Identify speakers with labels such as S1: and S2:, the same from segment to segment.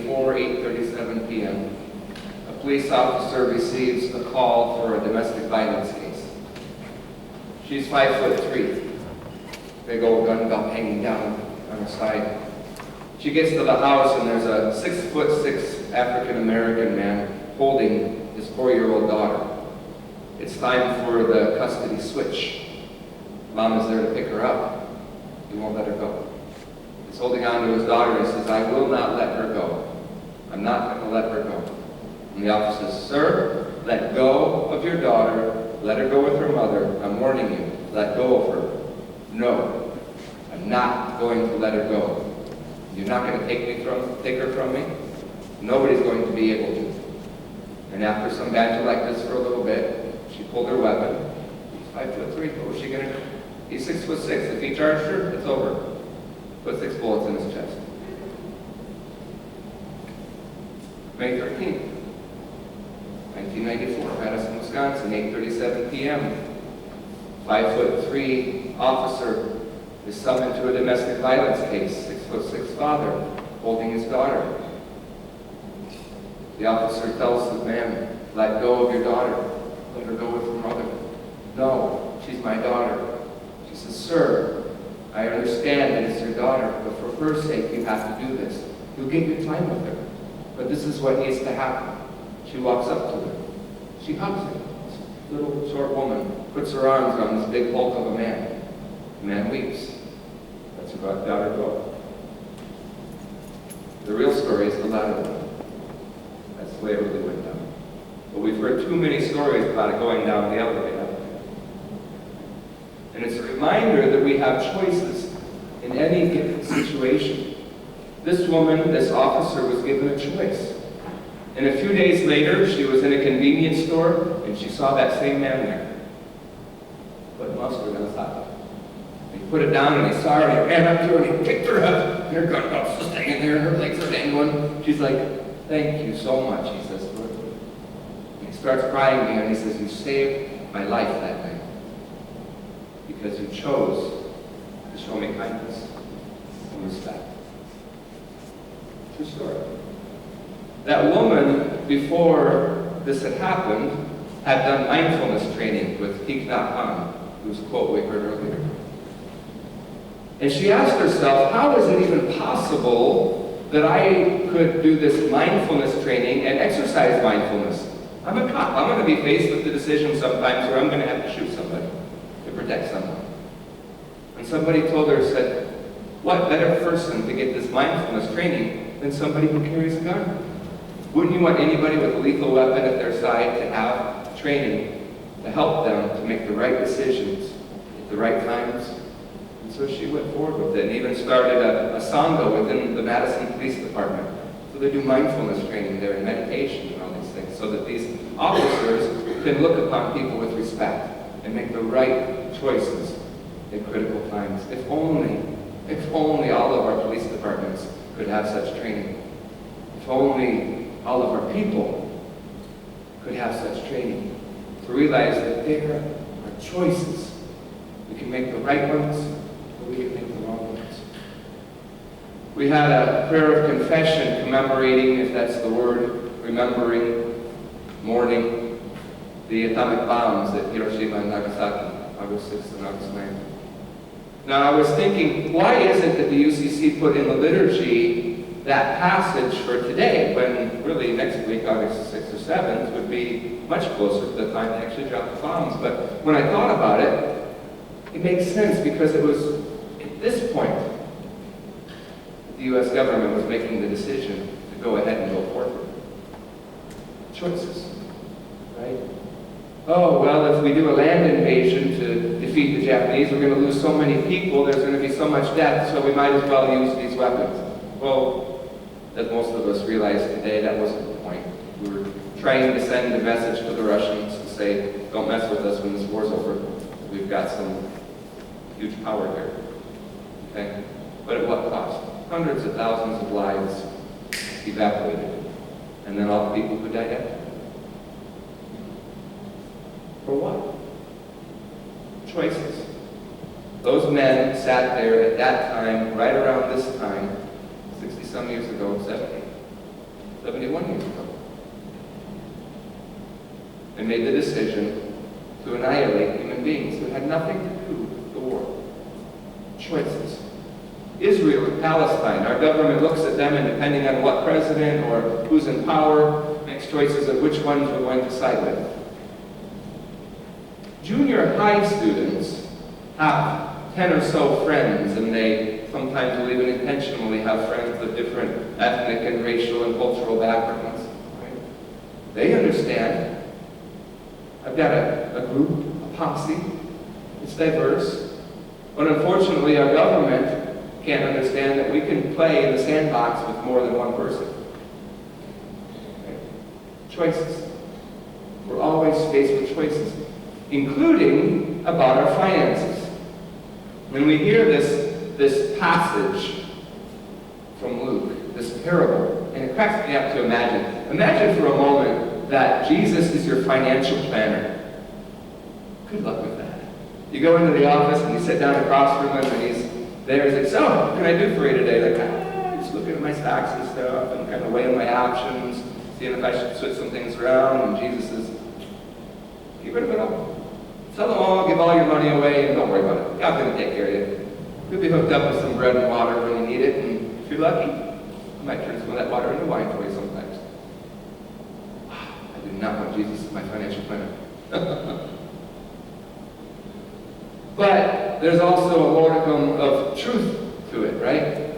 S1: before 8:37 p.m., a police officer receives a call for a domestic violence case. She's 5'3", big old gun belt hanging down on her side. She gets to the house and there's a 6'6" African-American man holding his 4-year-old daughter. It's time for the custody switch. Mom is there to pick her up. He won't let her go. He's holding on to his daughter and he says, "I will not let her go. I'm not going to let her go." And the officer says, "Sir, let go of your daughter. Let her go with her mother. I'm warning you. Let go of her." "No, I'm not going to let her go. You're not going to take her from me? Nobody's going to be able to." And after some banter like this for a little bit, she pulled her weapon. He's 5'3". What was she going to do? He's 6'6". If he charged her, it's over. Put 6 bullets in his chest. May 13th, 1994, Madison, Wisconsin, 8:37 p.m. 5'3" officer is summoned to a domestic violence case. 6'6" father holding his daughter. The officer tells the man, "Let go of your daughter. Let her go with her mother." "No, she's my daughter." She says, "Sir, I understand that it's your daughter, but for her sake, you have to do this. You'll get your time with her. But this is what needs to happen." She walks up to her. She hugs him. This little short woman puts her arms around this big hulk of a man. The man weeps. Lets her daughter go. The real story is the latter one. That's the way it really went down. But we've heard too many stories about it going down the other way. And it's a reminder that we have choices in any given situation. This woman, this officer, was given a choice. And a few days later, she was in a convenience store, and she saw that same man there. Put mustard on his hot dog. He put it down, and he saw her, and he ran up to her, and he picked her up. And her gun belt's just hanging there, and her legs are dangling. She's like, "Thank you so much," he says to her. And he starts crying again, and he says, "You saved my life that night, because you chose to show me kindness and respect." True story. That woman, before this had happened, had done mindfulness training with Thich Nhat Hanh, whose quote we heard earlier. And she asked herself, how is it even possible that I could do this mindfulness training and exercise mindfulness? I'm a cop. I'm going to be faced with the decision sometimes where I'm going to have to shoot somebody to protect someone. And somebody told her, said, what better person to get this mindfulness training than somebody who carries a gun? Wouldn't you want anybody with a lethal weapon at their side to have training to help them to make the right decisions at the right times? And so she went forward with it and even started a sangha within the Madison Police Department. So they do mindfulness training there and meditation and all these things so that these officers can look upon people with respect and make the right choices at critical times. If only all of our police departments could have such training. If only all of our people could have such training to realize that there are choices. We can make the right ones, or we can make the wrong ones. We had a prayer of confession commemorating, if that's the word, remembering, mourning the atomic bombs at Hiroshima and Nagasaki, August 6th and August 9th. Now I was thinking, why is it that the UCC put in the liturgy that passage for today, when really next week, August 6th or 7th, would be much closer to the time they actually dropped the bombs. But when I thought about it, it makes sense because it was at this point that the U.S. government was making the decision to go ahead and go forward. Choices, right? Oh, well, if we do a land invasion to defeat the Japanese, we're going to lose so many people, there's going to be so much death, so we might as well use these weapons. Well, as most of us realize today, that wasn't the point. We were trying to send a message to the Russians to say, don't mess with us when this war's over. We've got some huge power here. Okay? But at what cost? Hundreds of thousands of lives evaporated. And then all the people who died after. For what? Choices. Those men sat there at that time, right around this time, 60-some years ago, 70, 71 years ago. They made the decision to annihilate human beings who had nothing to do with the war. Choices. Israel and Palestine, our government looks at them, and depending on what president or who's in power, makes choices of which ones we're going to side with. Junior high students have 10 or so friends, and they sometimes will even intentionally have friends of different ethnic and racial and cultural backgrounds. Right? They understand. I've got a group, a posse. It's diverse. But unfortunately, our government can't understand that we can play in the sandbox with more than one person. Right? Choices. We're always faced with choices, including about our finances. When we hear this passage from Luke, this parable, and it cracks me up to imagine. Imagine for a moment that Jesus is your financial planner. Good luck with that. You go into the office and you sit down across from him and he's there. He's like, so, what can I do for you today? Like, just looking at my stocks and stuff and kind of weighing my options, seeing if I should switch some things around. And Jesus says, get rid of it all. Sell them all, give all your money away, and don't worry about it. God's going to take care of you. You'll be hooked up with some bread and water when you need it, and if you're lucky, I might turn some of that water into wine for you sometimes. I do not want Jesus as my financial planner. But there's also a modicum of truth to it, right?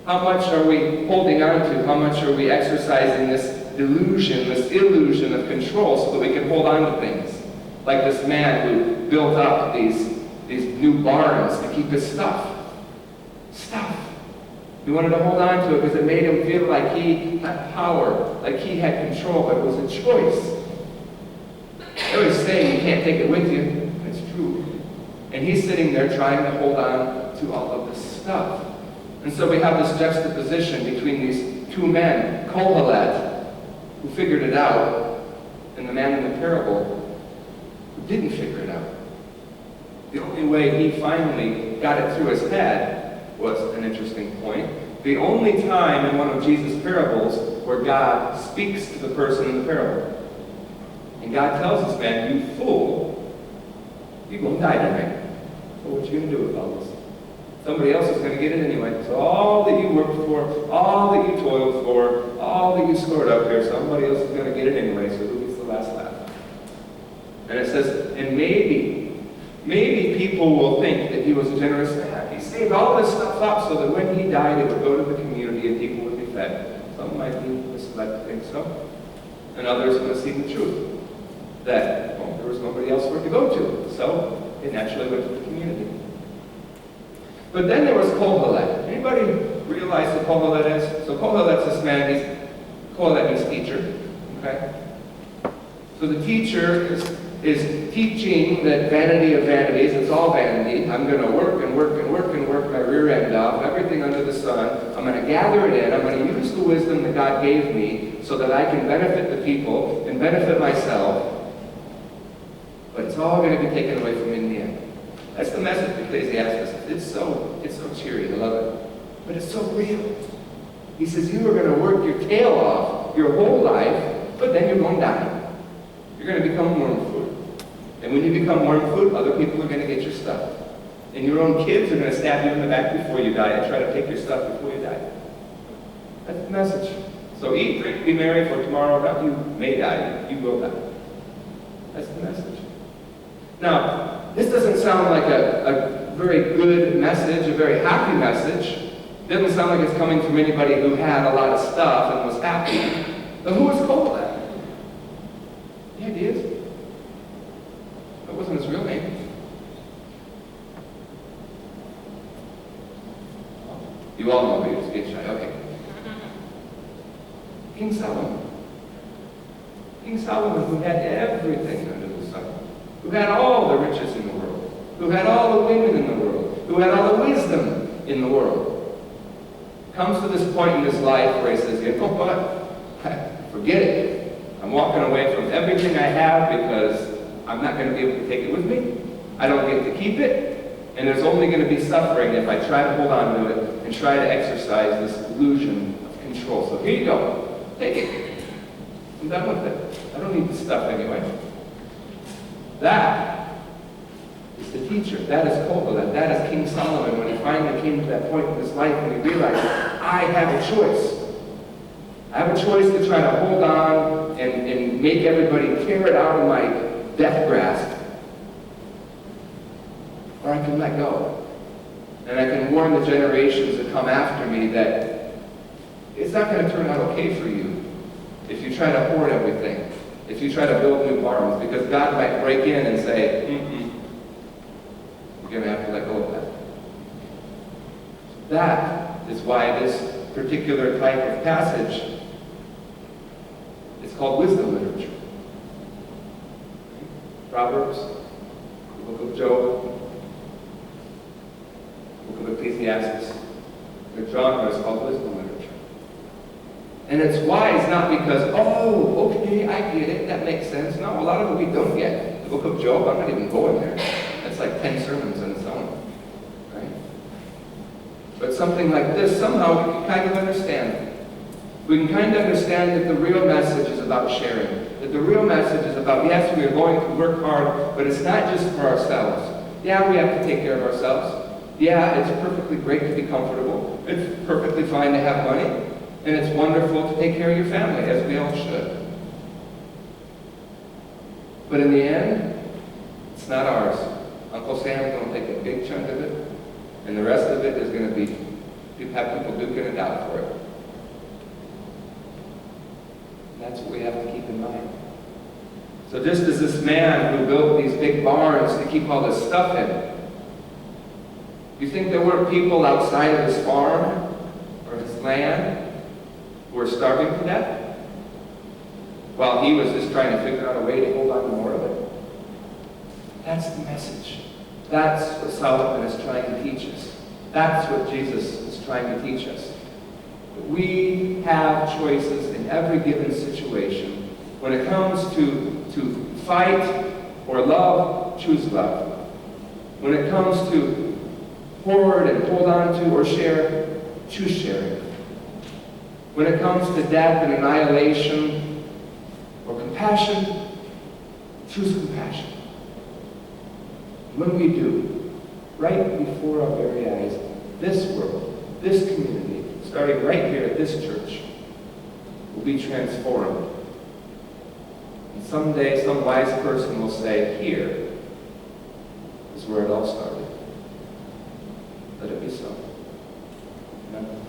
S1: How much are we holding on to? How much are we exercising this delusion, this illusion of control so that we can hold on to things? Like this man who built up these new barns to keep his stuff. He wanted to hold on to it because it made him feel like he had power, like he had control, but it was a choice. They always say you can't take it with you. It's true. And he's sitting there trying to hold on to all of this stuff. And so we have this juxtaposition between these two men, Kohelet, who figured it out, and the man in the parable who didn't figure it out. The only way he finally got it through his head was an interesting point. The only time in one of Jesus' parables where God speaks to the person in the parable. And God tells this man, you fool, you're going to die tonight. So what you going to do with all this? Somebody else is going to get it anyway. So all that you worked for, all that you toiled for, all that you stored up here, somebody else is going to get it anyway, so who gets the last laugh? And it says, and maybe people will think that he was a generous man. He saved all this stuff up so that when he died, it would go to the community and people would be fed. Some might be misled to think so. And others are going to see the truth. That, well, there was nobody else for it to go to. So it naturally went to the community. But then there was Kohelet. Anybody realize who Kohelet is? So Kohelet's this man, Kohelet means teacher. Okay? So the teacher is teaching that vanity of vanities, it's all vanity. I'm going to work and work and work and work my rear end off, everything under the sun. I'm going to gather it in. I'm going to use the wisdom that God gave me so that I can benefit the people and benefit myself. But it's all going to be taken away from me in the end. That's the message of Ecclesiastes. It's so cheery. I love it. But it's so real. He says you are going to work your tail off your whole life, but then you're going to die. You're going to become worm food. And when you become worm food, other people are going to get your stuff. And your own kids are going to stab you in the back before you die and try to take your stuff before you die. That's the message. So eat, drink, be merry, for tomorrow not you may die, you will die. That's the message. Now, this doesn't sound like a very good message, a very happy message. It doesn't sound like it's coming from anybody who had a lot of stuff and was happy. But who was Kohelet? Yeah, he is. That wasn't his real name. You all know he was Gitchai. Okay. King Solomon. King Solomon, who had everything under the sun, who had all the riches in the world, who had all the women in the world, who had all the wisdom in the world, comes to this point in his life where he says, you know what? Forget it. I'm walking away from everything I have because I'm not going to be able to take it with me. I don't get to keep it. And there's only going to be suffering if I try to hold on to it and try to exercise this illusion of control. So here you go. Take it. I'm done with it. I don't need the stuff anyway. That is the teacher. That is Kohelet. That is King Solomon when he finally came to that point in his life and he realized, I have a choice. I have a choice to try to hold on and make everybody tear it out of my death grasp. Or I can let go. And I can warn the generations that come after me that it's not going to turn out okay for you if you try to hoard everything, if you try to build new barns, because God might break in and say, you're going to have to let go of that. That is why this particular type of passage is called wisdom literature. Proverbs, the book of Job, the book of Ecclesiastes. The genre is called wisdom literature. And it's wise not because, oh, okay, I get it, that makes sense. No, a lot of it we don't get. The book of Job, I'm not even going there. That's like 10 sermons on its own. Right? But something like this, somehow we can kind of understand. We can kind of understand that the real message is about sharing. That the real message is about, yes, we are going to work hard, but it's not just for ourselves. Yeah, we have to take care of ourselves. Yeah, it's perfectly great to be comfortable. It's perfectly fine to have money. And it's wonderful to take care of your family, as we all should. But in the end, it's not ours. Uncle Sam's going to take a big chunk of it, and the rest of it is going to be, you have people duking it out for it. And that's what we have to keep in mind. So just as this man who built these big barns to keep all this stuff in, you think there weren't people outside of his farm or his land who were starving to death while he was just trying to figure out a way to hold on to more of it? That's the message. That's what Solomon is trying to teach us. That's what Jesus is trying to teach us. We have choices in every given situation. When it comes to fight or love, choose love. When it comes to hoard and hold on to or share, choose sharing. When it comes to death and annihilation or compassion, choose compassion. When we do, right before our very eyes, this world, this community, starting right here at this church, will be transformed. And someday some wise person will say, here is where it all started. Let it be so. Amen.